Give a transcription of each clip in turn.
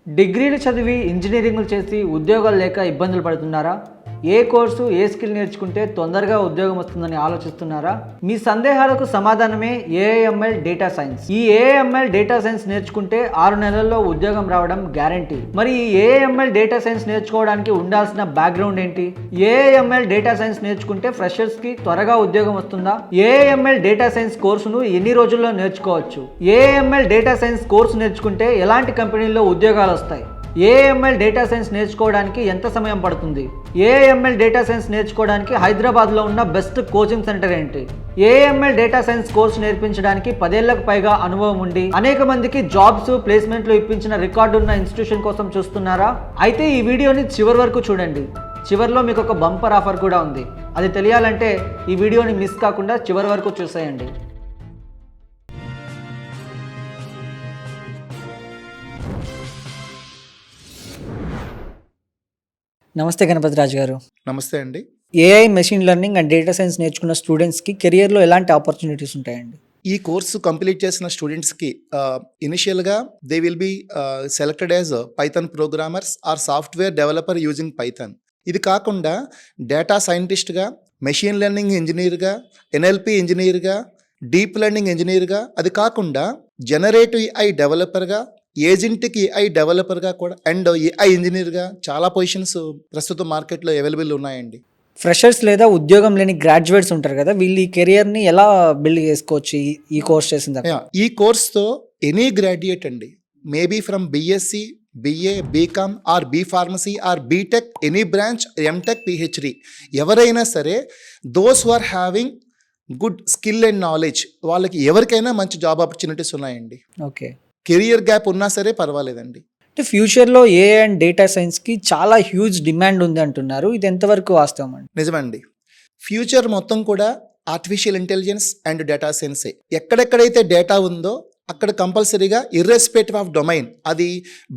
డిగ్రీలు చదివి ఇంజనీరింగ్లు చేసి ఉద్యోగాలు లేక ఇబ్బందులు పడుతున్నారా? ఏ కోర్సు ఏ స్కిల్ నేర్చుకుంటే తొందరగా ఉద్యోగం వస్తుందని ఆలోచిస్తున్నారా? మీ సందేహాలకు సమాధానమే ఏఐఎంఎల్ డేటా సైన్స్. ఈ ఏఐఎంఎల్ డేటా సైన్స్ నేర్చుకుంటే 6 నెలల్లో ఉద్యోగం రావడం గ్యారంటీ. మరి ఈ ఏఐఎంఎల్ డేటా సైన్స్ నేర్చుకోవడానికి ఉండాల్సిన బ్యాక్గ్రౌండ్ ఏంటి? ఏఐఎంఎల్ డేటా సైన్స్ నేర్చుకుంటే ఫ్రెషర్స్ కి త్వరగా ఉద్యోగం వస్తుందా? ఏఐఎంఎల్ డేటా సైన్స్ కోర్సును ఎన్ని రోజుల్లో నేర్చుకోవచ్చు? ఏఐఎంఎల్ డేటా సైన్స్ కోర్సు నేర్చుకుంటే ఎలాంటి కంపెనీల్లో ఉద్యోగాలు వస్తాయి? ఏఐఎంఎల్ డేటా సైన్స్ నేర్చుకోవడానికి ఎంత సమయం పడుతుంది? ఏఐఎంఎల్ డేటా సైన్స్ నేర్చుకోవడానికి హైదరాబాద్లో ఉన్న బెస్ట్ కోచింగ్ సెంటర్ ఏంటి? ఏఐఎంఎల్ డేటా సైన్స్ కోర్సు నేర్పించడానికి 10 ఏళ్లకు పైగా అనుభవం ఉండి అనేక మందికి జాబ్స్ ప్లేస్మెంట్లు ఇప్పించిన రికార్డు ఉన్న ఇన్స్టిట్యూషన్ కోసం చూస్తున్నారా? అయితే ఈ వీడియోని చివరి వరకు చూడండి. చివరిలో మీకు ఒక బంపర్ ఆఫర్ కూడా ఉంది. అది తెలియాలంటే ఈ వీడియోని మిస్ కాకుండా చివరి వరకు చూసేయండి. నమస్తే గణపతి రాజు గారు. నమస్తే అండి. AI, machine learning and data science నేర్చుకున్న స్టూడెంట్స్కి కెరియర్లో ఎలాంటి ఆపర్చునిటీస్ ఉంటాయండి? ఈ కోర్సు కంప్లీట్ చేసిన స్టూడెంట్స్కి ఇనిషియల్గా they will be selected as Python programmers or software developer using Python. ఇది కాకుండా డేటా సైంటిస్ట్గా, మెషిన్ లెర్నింగ్ ఇంజనీర్గా, ఎన్ఎల్పి ఇంజనీర్గా, డీప్ లెర్నింగ్ ఇంజనీర్గా, అది కాకుండా జనరేటివ్ ఏఐ డెవలపర్గా, ఏజెంట్కి ఏఐ డెవలపర్గా కూడా అండ్ ఏఐ ఇంజనీర్గా చాలా పొజిషన్స్ ప్రస్తుతం మార్కెట్లో అవైలబుల్ ఉన్నాయండి. ఫ్రెషర్స్ లేదా ఉద్యోగం లేని గ్రాడ్యుయేట్స్ ఉంటారు కదా, వీళ్ళు ఈ కెరియర్ని ఎలా బిల్డ్ చేసుకోవచ్చు ఈ కోర్స్ చేసిన తర్వాత? ఈ కోర్స్తో ఎనీ గ్రాడ్యుయేట్ అండి, maybe from BSc, BA, BCom or B pharmacy or BTech, any branch, MTech, PhD, ఎవరైనా సరే those who are having good skill and knowledge, వాళ్ళకి ఎవరికైనా మంచి జాబ్ ఆపర్చునిటీస్ ఉన్నాయండి. ఓకే, కెరియర్ గ్యాప్ ఉన్నా సరే పర్వాలేదండి. అంటే ఫ్యూచర్లో ఏఐ అండ్ డేటా సైన్స్కి చాలా హ్యూజ్ డిమాండ్ ఉంది అంటున్నారు. ఇది ఎంతవరకు వాస్తవం అండి? నిజమండి. ఫ్యూచర్ మొత్తం కూడా ఆర్టిఫిషియల్ ఇంటెలిజెన్స్ అండ్ డేటా సైన్సే. ఎక్కడెక్కడైతే డేటా ఉందో అక్కడ కంపల్సరీగా ఇర్రెస్పెక్టివ్ ఆఫ్ డొమైన్, అది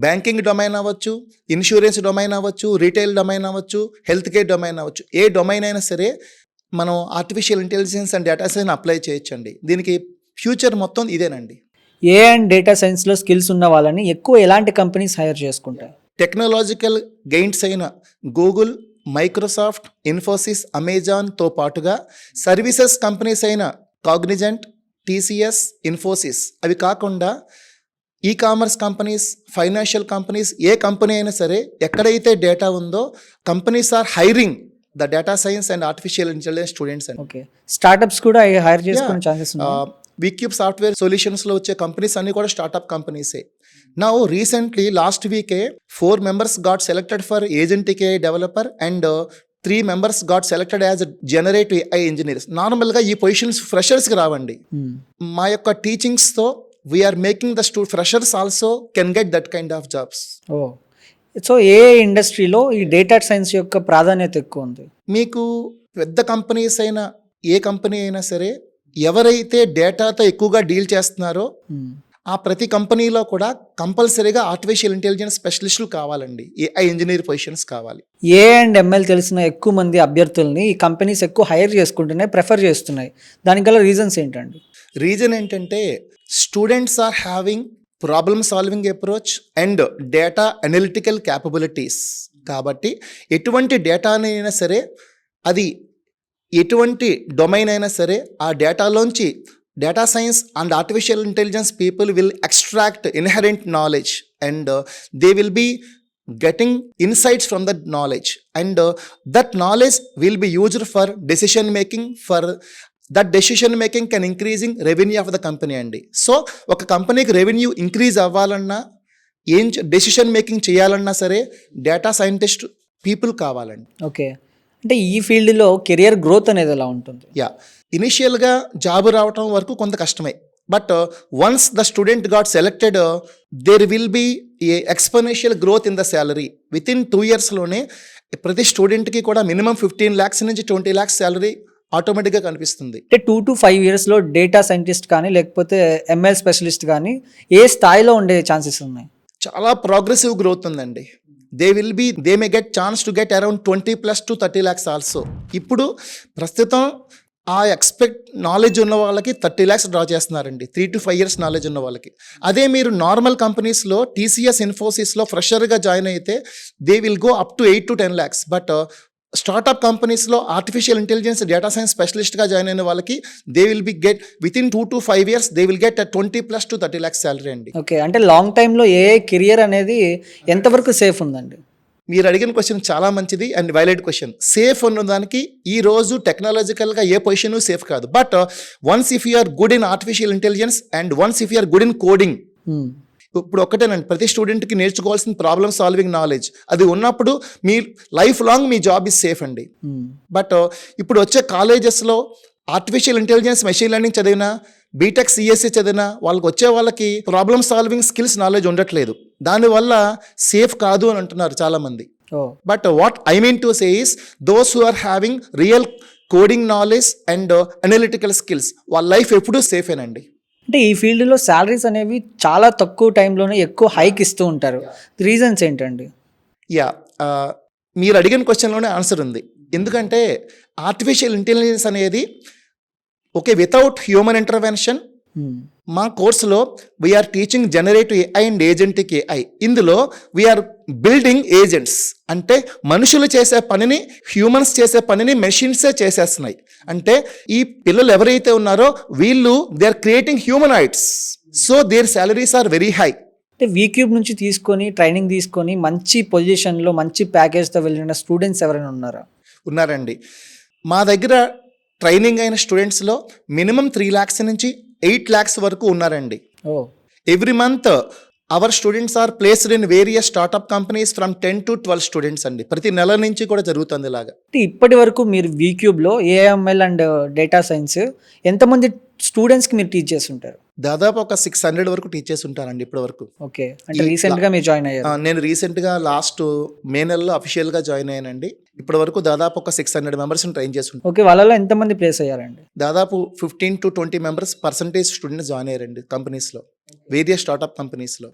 బ్యాంకింగ్ డొమైన్ అవ్వచ్చు, ఇన్సూరెన్స్ డొమైన్ అవ్వచ్చు, రీటైల్ డొమైన్ అవ్వచ్చు, హెల్త్ కేర్ డొమైన్ అవ్వచ్చు, ఏ డొమైన్ అయినా సరే మనం artificial intelligence and data science apply చేయొచ్చండి. దీనికి ఫ్యూచర్ మొత్తం ఇదేనండి. ఏఐ అండ్ డేటా సైన్స్లో స్కిల్స్ ఉన్న వాళ్ళని ఎక్కువ ఎలాంటి కంపెనీస్ హైర్ చేసుకుంటాయి? టెక్నాలజికల్ గెయిన్స్ అయిన గూగుల్, మైక్రోసాఫ్ట్, ఇన్ఫోసిస్, అమెజాన్తో పాటుగా సర్వీసెస్ కంపెనీస్ అయిన కాగ్నిజెంట్, టీసీఎస్, ఇన్ఫోసిస్, అవి కాకుండా e commerce companies, financial companies, ఏ కంపెనీ అయినా సరే ఎక్కడైతే డేటా ఉందో companies are hiring the data science and artificial intelligence students అండి. ఓకే, స్టార్టప్స్ కూడా హైర్ చేసుకునే ఛాన్సెస్ ఉన్నాయి. విక్యూబ్ సాఫ్ట్వేర్ సొల్యూషన్స్లో వచ్చే కంపెనీస్ అన్నీ కూడా స్టార్ట్అప్ కంపెనీసే. నౌ రీసెంట్లీ లాస్ట్ వీకే 4 members got selected for agentic AI developer and 3 members got selected as generative AI engineers. నార్మల్గా ఈ పొజిషన్స్ ఫ్రెషర్స్కి రావండి. మా యొక్క టీచింగ్స్తో we are making the freshers also can get that kind of jobs. So AI ఇండస్ట్రీలో ఈ డేటా సైన్స్ యొక్క ప్రాధాన్యత ఎక్కువ ఉంది. మీకు పెద్ద కంపెనీస్ అయినా ఏ కంపెనీ అయినా సరే ఎవరైతే డేటాతో ఎక్కువగా డీల్ చేస్తున్నారో ఆ ప్రతి కంపెనీలో కూడా కంపల్సరీగా ఆర్టిఫిషియల్ ఇంటెలిజెన్స్ స్పెషలిస్టులు కావాలండి, ఏఐ ఇంజనీర్ పొజిషన్స్ కావాలి. ఏఐ అండ్ ఎంఎల్ తెలిసిన ఎక్కువ మంది అభ్యర్థుల్ని ఈ కంపెనీస్ ఎక్కువ హైర్ చేసుకుంటున్నాయి, ప్రిఫర్ చేస్తున్నాయి. దానికి గల రీజన్స్ ఏంటండి? రీజన్ ఏంటంటే students are having problem solving approach and data analytical capabilities. కాబట్టి ఎటువంటి డేటానైనా సరే, అది ఎటువంటి డొమైన్ అయినా సరే, ఆ డేటాలోంచి data science and artificial intelligence people will extract inherent knowledge and they will be getting insights from that knowledge and that knowledge will be used for decision making. For that decision making can increasing revenue of the company అండి. So ఒక కంపెనీకి revenue increase అవ్వాలన్నా, ఏం decision making చేయాలన్నా సరే data scientist people కావాలండి. Okay, అంటే ఈ ఫీల్డ్లో కెరియర్ గ్రోత్ అనేది ఎలా ఉంటుంది? ఇనిషియల్గా జాబ్ రావటం వరకు కొంత కష్టమే, but once the student got selected there will be a exponential growth in the salary. Within 2 yearsలోనే ప్రతి స్టూడెంట్కి కూడా మినిమం 15 lakhs నుంచి 20 lakhs శాలరీ ఆటోమేటిక్గా కనిపిస్తుంది. అంటే 2 to 5 yearsలో డేటా సైంటిస్ట్ కానీ లేకపోతే ఎంఎల్ స్పెషలిస్ట్ కానీ ఏ స్థాయిలో ఉండే ఛాన్సెస్ ఉన్నాయి? చాలా ప్రోగ్రెసివ్ గ్రోత్ ఉందండి. They may get chance to get around 20+ to 30 lakhs also. ఇప్పుడు ప్రస్తుతం ఆ ఎక్స్పెక్ట్ నాలెడ్జ్ ఉన్న వాళ్ళకి 30 lakhs డ్రా చేస్తున్నారండి, 3 to 5 years నాలెడ్జ్ ఉన్న వాళ్ళకి. అదే మీరు నార్మల్ కంపెనీస్లో టీసీఎస్, ఇన్ఫోసిస్లో ఫ్రెషర్గా జాయిన్ అయితే they will go up to 8 to 10 lakhs. But startup కంపెనీస్లో ఆర్టిఫిషియల్ ఇంటెలిజెన్స్ డేటా సైన్స్ స్పెషలిస్ట్గా జాయిన్ అయిన వాళ్ళకి they will be get within 2 to 5 years they will get 20+ to 30 lakhs salary అండి. ఓకే, అంటే లాంగ్ టైంలో ఏఐ కెరియర్ అనేది ఎంతవరకు safe ఉందండి? మీరు అడిగిన క్వశ్చన్ చాలా మంచిది అండ్ వైలెడ్ క్వశ్చన్. సేఫ్ ఉన్నదానికి ఈ రోజు టెక్నాలజికల్గా ఏ పొజిషన్ సేఫ్ కాదు. But once if you are good in artificial intelligence and once if you are good in coding, ఇప్పుడు ఒక్కటేనండి, ప్రతి స్టూడెంట్కి నేర్చుకోవాల్సిన ప్రాబ్లమ్ సాల్వింగ్ నాలెడ్జ్ అది ఉన్నప్పుడు మీ లైఫ్ లాంగ్ మీ జాబ్ ఇస్ సేఫ్ అండి. బట్ ఇప్పుడు వచ్చే కాలేజెస్లో ఆర్టిఫిషియల్ ఇంటెలిజెన్స్, మెషిన్ లెర్నింగ్ చదివినా, బీటెక్ సిఎస్సి చదివినా వాళ్ళకి ప్రాబ్లమ్ సాల్వింగ్ స్కిల్స్ నాలెడ్జ్ ఉండట్లేదు. దానివల్ల సేఫ్ కాదు అని అంటున్నారు చాలామంది. But what I mean to say is those who are having real coding knowledge and analytical skills వాళ్ళ లైఫ్ ఎప్పుడూ సేఫేనండి. అంటే ఈ ఫీల్డ్లో శాలరీస్ అనేవి చాలా తక్కువ టైంలోనే ఎక్కువ హైక్ ఇస్తూ ఉంటారు. రీజన్స్ ఏంటండి? యా, మీరు అడిగిన క్వశ్చన్లోనే ఆన్సర్ ఉంది. ఎందుకంటే ఆర్టిఫిషియల్ ఇంటెలిజెన్స్ అనేది ఓకే వితౌట్ హ్యూమన్ ఇంటర్వెన్షన్ మా కోర్సులో we are teaching generative AI and agentic AI. ఇందులో వీఆర్ బిల్డింగ్ ఏజెంట్స్, అంటే మనుషులు చేసే పనిని, హ్యూమన్స్ చేసే పనిని మెషిన్సే చేసేస్తున్నాయి. అంటే ఈ పిల్లలు ఎవరైతే ఉన్నారో వీళ్ళు they are creating humanoids, so their salaries are very high. అంటే వీక్యూబ్ నుంచి తీసుకొని ట్రైనింగ్ తీసుకొని మంచి పొజిషన్లో మంచి ప్యాకేజ్తో వెళ్ళిన స్టూడెంట్స్ ఎవరైనా ఉన్నారా? ఉన్నారండి. మా దగ్గర ట్రైనింగ్ అయిన స్టూడెంట్స్లో మినిమం 3 lakhs నుంచి 8 lakhs వరకు ఉన్నారండి. Every month our students are placed in various startup companies from 10 to 12 students అండి. ప్రతి నెల నుంచి కూడా జరుగుతుంది ఇలాగా. ఇప్పటి వరకు మీరు వీక్యూబ్లో ఏఐఎంఎల్ అండ్ డేటా సైన్స్ ఎంతమంది స్టూడెంట్స్కి మీరు టీచ్ చేస్తుంటారు? దాదాపు ఒక 600 వరకు టీచ్ చేసి ఉంటారండి ఇప్పటి వరకు. ఓకే, అంటే రీసెంట్గా మీరు జాయిన్ అయ్యారు? నేను రీసెంట్గా లాస్ట్ మే నెలలో అఫీషియల్గా జాయిన్ అయ్యానండి. ఇప్పటి వరకు దాదాపు ఒక 600 మెంబర్స్ని ట్రైన్ చేస్తుంటాను. ఓకే, వాళ్ళలో ఎంతమంది ప్లేస్ అయ్యారండి? దాదాపు 15 to 20 members percentage students join అయ్యారండి కంపెనీస్లో, వేరియస్ స్టార్ట్అప్ కంపెనీస్లో.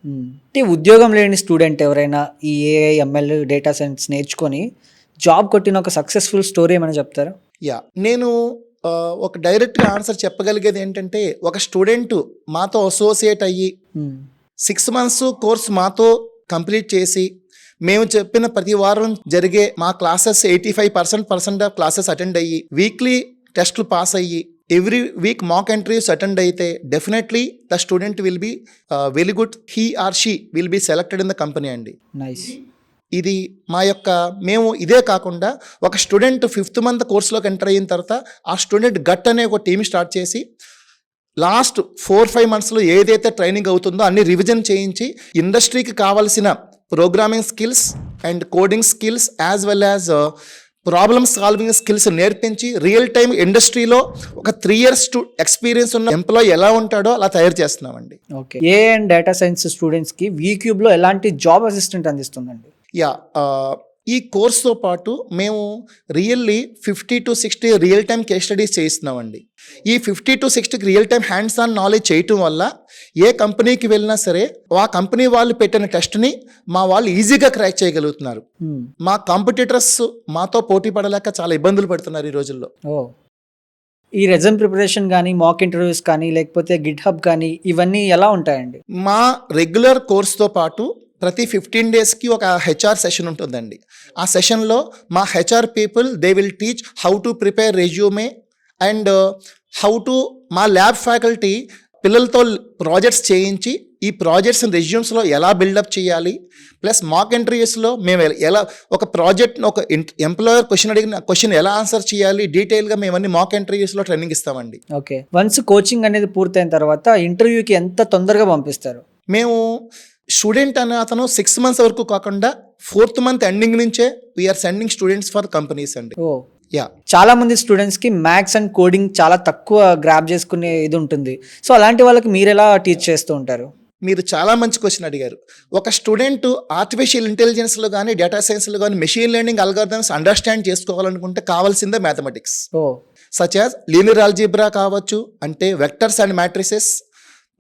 అంటే ఉద్యోగం లేని స్టూడెంట్ ఎవరైనా ఈ ఏఐఎంఎల్ డేటా సైన్స్ నేర్చుకొని జాబ్ కొట్టిన ఒక సక్సెస్ఫుల్ స్టోరీ ఏమైనా చెప్తారా? యా, నేను ఒక డైరెక్ట్గా ఆన్సర్ చెప్పగలిగేది ఏంటంటే, ఒక స్టూడెంట్ మాతో అసోసియేట్ అయ్యి 6 months కోర్స్ మాతో కంప్లీట్ చేసి మేము చెప్పిన ప్రతి వారం జరిగే మా క్లాసెస్ 85% ఆఫ్ క్లాసెస్ అటెండ్ అయ్యి వీక్లీ టెస్ట్లు పాస్ అయ్యి every week mock interviews attend అయితే definitely the student will be very good, he or she will be selected in the company అండి. నైస్. ఇది మేము ఇదే కాకుండా ఒక స్టూడెంట్ 5th month కోర్సులోకి ఎంటర్ అయిన తర్వాత ఆ స్టూడెంట్ గట్ అనే ఒక టీమ్ స్టార్ట్ చేసి లాస్ట్ 4-5 monthsలో ఏదైతే ట్రైనింగ్ అవుతుందో అన్ని రివిజన్ చేయించి ఇండస్ట్రీకి కావాల్సిన programming skills and coding skills as well as problem solving skills నేర్పించి రియల్ టైమ్ ఇండస్ట్రీలో ఒక 3 years ఎక్స్పీరియన్స్ ఉన్న ఎంప్లాయీ ఎలా ఉంటాడో అలా తయారు చేస్తున్నామండి. Okay, A and data science స్టూడెంట్స్కి వీక్యూబ్లో ఎలాంటి జాబ్ అసిస్టెంట్ అందిస్తుందండి? యా, ఈ కోర్స్తో పాటు మేము really 50 to 60 real time case studies చేయిస్తున్నామండి. ఈ 50 to 60 real time hands on knowledge చేయటం వల్ల ఏ కంపెనీకి వెళ్ళినా సరే ఆ కంపెనీ వాళ్ళు పెట్టిన టెస్ట్ని మా వాళ్ళు ఈజీగా క్రాక్ చేయగలుగుతున్నారు. మా కాంపిటీటర్స్ మాతో పోటీ పడలేక చాలా ఇబ్బందులు పడుతున్నారు ఈ రోజుల్లో. ఈ రెజ్యూమ్ ప్రిపరేషన్ కానీ, మాక్ ఇంటర్వ్యూస్ కానీ, లేకపోతే గిట్ హబ్ కానీ ఇవన్నీ ఎలా ఉంటాయండి? మా రెగ్యులర్ కోర్స్తో పాటు ప్రతి 15 daysకి ఒక హెచ్ఆర్ సెషన్ ఉంటుందండి. ఆ సెషన్లో మా HR people they will teach how to prepare resume and how to, మా ల్యాబ్ ఫ్యాకల్టీ పిల్లలతో ప్రాజెక్ట్స్ చేయించి ఈ ప్రాజెక్ట్స్ రెజ్యూమ్స్లో ఎలా బిల్డప్ చేయాలి, ప్లస్ మాక్ ఇంటర్వ్యూస్లో మేము ఎలా ఒక ప్రాజెక్ట్ ఒక ఎంప్లాయర్ అడిగిన క్వశ్చన్ ఎలా ఆన్సర్ చేయాలి డీటెయిల్గా మేము అన్ని మాక్ ఇంటర్వ్యూస్లో ట్రైనింగ్ ఇస్తామండి. ఓకే, వన్స్ కోచింగ్ అనేది పూర్తయిన తర్వాత ఇంటర్వ్యూకి ఎంత తొందరగా పంపిస్తారు? మేము స్టూడెంట్ అనే అతను 6 months వరకు కాకుండా 4th month ఎండింగ్ నుంచే we are sending students for companies అండి. యా, చాలా మంది స్టూడెంట్స్కి మ్యాథ్స్ అండ్ కోడింగ్ చాలా తక్కువ గ్రాప్ చేసుకునే ఇది ఉంటుంది. సో అలాంటి వాళ్ళకి మీరు ఎలా టీచ్ చేస్తూ ఉంటారు? మీరు చాలా మంచి క్వశ్చన్ అడిగారు. ఒక స్టూడెంట్ ఆర్టిఫిషియల్ ఇంటెలిజెన్స్లో కానీ డేటా సైన్స్లో కానీ మెషిన్ లెర్నింగ్ అల్గారిథమ్స్ అండర్స్టాండ్ చేసుకోవాలనుకుంటే కావాల్సిందే mathematics, such as linear algebra కావచ్చు, అంటే vectors and matrices,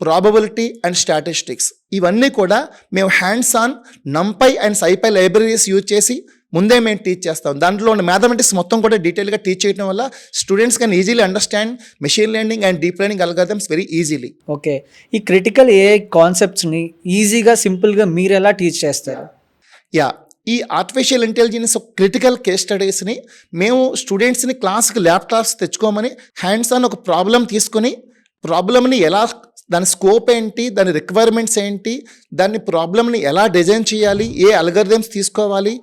probability and statistics. ఇవన్నీ కూడా మేము hands on NumPy and SciPy libraries use చేసి ముందే మేము టీచ్ చేస్తాం. దాంట్లో ఉన్న మ్యాథమెటిక్స్ మొత్తం కూడా డీటెయిల్గా టీచ్ చేయడం వల్ల students can easily understand machine learning and deep learning algorithms very easily. Okay, ఈ క్రిటికల్ ఏఐ కాన్సెప్ట్స్ని ఈజీగా సింపుల్గా మీరు ఎలా టీచ్ చేస్తారు? యా, ఈ ఆర్టిఫిషియల్ ఇంటెలిజెన్స్ క్రిటికల్ కేస్ స్టడీస్ని మేము స్టూడెంట్స్ని క్లాస్కి ల్యాప్టాప్స్ తెచ్చుకోమని హ్యాండ్స్ ఆన్ ఒక ప్రాబ్లం తీసుకొని ప్రాబ్లమ్ని ఎలా, దాని స్కోప్ ఏంటి, దాని రిక్వైర్మెంట్స్ ఏంటి, దాన్ని ప్రాబ్లమ్ని ఎలా డిజైన్ చేయాలి, ఏ అల్గారిథమ్స్ తీసుకోవాలి,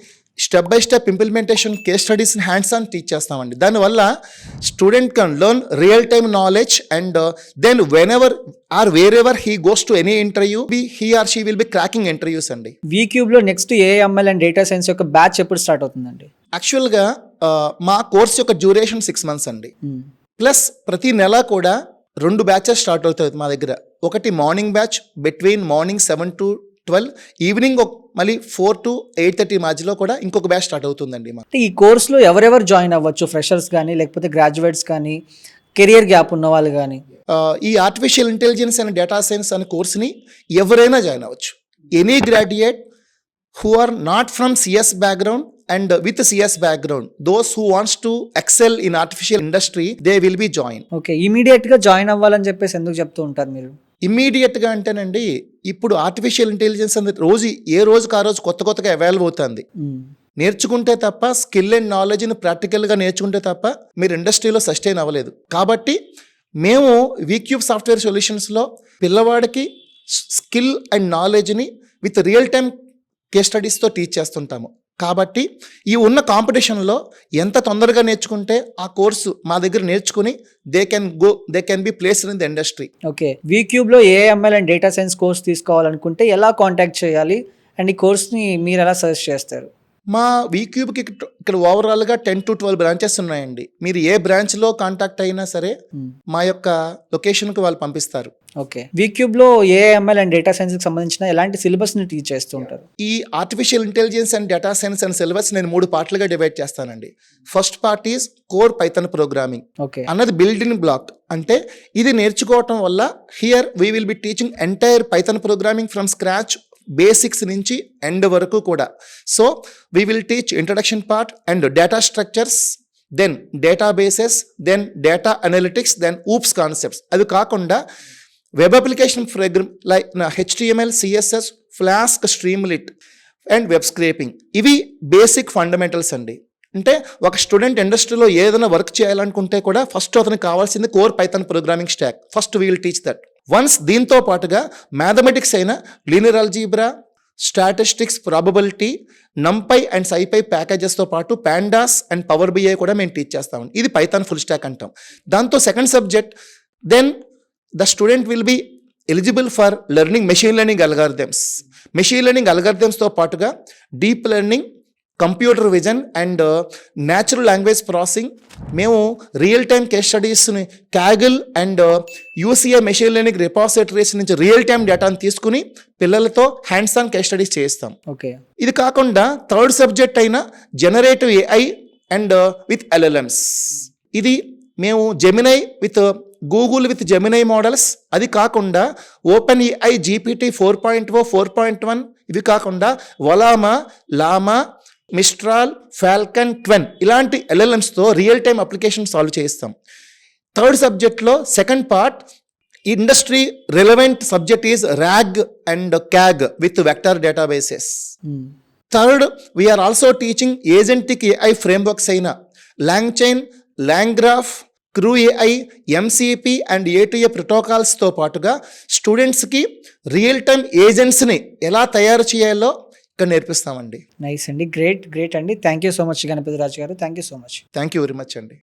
step by step implementation case స్టడీస్ని హ్యాండ్స్ ఆన్ టీచ్ చేస్తామండి. దానివల్ల student can learn real time knowledge and then whenever or wherever he goes to any interview he or she will be cracking interviews అండి. వీక్యూబ్లో next AML and data science యొక్క batch ఎప్పుడు start అవుతుందండి? యాక్చువల్గా మా course యొక్క duration 6 months అండి. Plus ప్రతి నెల కూడా 2 batches స్టార్ట్ అవుతాయి మా దగ్గర. ఒకటి morning batch between morning 7 to 12, evening మళ్ళీ 4 to 8:30 మధ్యలో కూడా ఇంకొక బ్యాచ్ స్టార్ట్ అవుతుందండి. ఈ కోర్సులో ఎవరెవరు జాయిన్ అవ్వచ్చు? ఫ్రెషర్స్ కానీ, లేకపోతే గ్రాడ్యుయేట్స్ కానీ, కెరియర్ గ్యాప్ ఉన్న వాళ్ళు కానీ? ఈ artificial intelligence and data science అనే కోర్స్ని ఎవరైనా జాయిన్ అవ్వచ్చు. Any graduate who are not from CS background and with CS background, those who wants to excel in artificial industry, they will be joined. Okay, ఇమీడియట్గా join అవ్వాలని చెప్పేసి ఎందుకు చెప్తూ ఉంటారు మీరు? ఇమ్మీడియట్గా అంటేనండి, ఇప్పుడు ఆర్టిఫిషియల్ ఇంటెలిజెన్స్ అనేది ఏ రోజుకి ఆ రోజు కొత్తగా అవైలబుల్ అవుతుంది. నేర్చుకుంటే తప్ప, స్కిల్ అండ్ నాలెడ్జ్ని ప్రాక్టికల్గా నేర్చుకుంటే తప్ప మీరు ఇండస్ట్రీలో సస్టైన్ అవ్వలేదు. కాబట్టి మేము వీక్యూబ్ సాఫ్ట్వేర్ సొల్యూషన్స్లో పిల్లవాడికి స్కిల్ అండ్ నాలెడ్జ్ని విత్ రియల్ టైమ్ కేస్ స్టడీస్తో టీచ్ చేస్తుంటాము. కాబట్టి ఈ ఉన్న కాంపిటీషన్లో ఎంత తొందరగా నేర్చుకుంటే ఆ కోర్సు మా దగ్గర నేర్చుకుని they can be placed in the industry. Okay, వీక్యూబ్లో AML and data science course తీసుకోవాలనుకుంటే ఎలా కాంటాక్ట్ చేయాలి అండ్ ఈ కోర్స్ని మీరు ఎలా సజెస్ట్ చేస్తారు? మా వీక్యూబ్కి ఇక్కడ ఓవరాల్గా 10 to 12 బ్రాంచెస్ ఉన్నాయండి. మీరు ఏ బ్రాంచ్లో కాంటాక్ట్ అయినా సరే మా యొక్క లొకేషన్కి వాళ్ళు పంపిస్తారు. ఓకే, వీక్యూబ్లో ఏఎంఎల్ అండ్ డేటా సైన్స్కి సంబంధించిన ఎలాంటి సిలబస్ని టీచ్ చేస్తూ ఉంటారు? ఈ artificial intelligence and data science and syllabus నేను 3 పార్ట్లుగా డివైడ్ చేస్తానండి. First part is core Python programming. Okay, అన్నది బిల్డింగ్ బ్లాక్. అంటే ఇది నేర్చుకోవటం వల్ల here we will be teaching entire Python programming from scratch, basics నుంచి ఎండ్ వరకు కూడా. So we will teach introduction part and data structures, then databases, then data analytics, then OOPs concepts. అది కాకుండా web application program like HTML, CSS, Flask, Streamlit and web scraping. ఇవి basic fundamentals అండి. అంటే ఒక student ఇండస్ట్రీలో ఏదైనా work చేయాలనుకుంటే కూడా ఫస్ట్ అతనికి కావాల్సింది core Python programming stack. First we will teach that. Once దీంతో పాటుగా మ్యాథమెటిక్స్ అయిన linear algebra, statistics, probability, NumPy and SciPy ప్యాకేజెస్తో పాటు పాండాస్ అండ్ పవర్ బిఐ కూడా మేము టీచ్ చేస్తామండి. ఇది పైథాన్ ఫుల్ స్టాక్ అంటాం. దాంతో second subject, then the student will be eligible for learning machine learning algorithms. Machine learning అల్గారిథమ్స్తో పాటుగా deep learning, computer vision and natural language processing. మేము real time case స్టడీస్ని Kaggle and UCI machine learning repositories నుంచి real time డేటాను తీసుకుని పిల్లలతో hands on case studies చేస్తాం. Okay, ఇది కాకుండా థర్డ్ సబ్జెక్ట్ అయిన generative AI and with LLMs. ఇది మేము Gemini with Google with Gemini models, అది కాకుండా ఓపెన్ AI GPT 4.0, 4.1, ఇవి కాకుండా వలామా, లామా, మిస్ట్రాల్, ఫాల్కన్, ట్వెన్ ఇలాంటి LLMsతో రియల్ టైమ్ అప్లికేషన్ సాల్వ్ చేస్తాం. థర్డ్ సబ్జెక్ట్లో second part industry relevant subject is RAG and CAG with vector databases. Third, we are also teaching agentic AI frameworks అయిన LangChain, LangGraph, crew AI, MCP and A2A ప్రోటోకాల్స్తో పాటుగా స్టూడెంట్స్కి real time ఏజెంట్స్ని ఎలా తయారు చేయాలో ఇక్కడ నేర్పిస్తామండి. నైస్ అండి, గ్రేట్ అండి. Thank you so much Ganapathi Raju గారు. Thank you so much. Thank you very much అండి.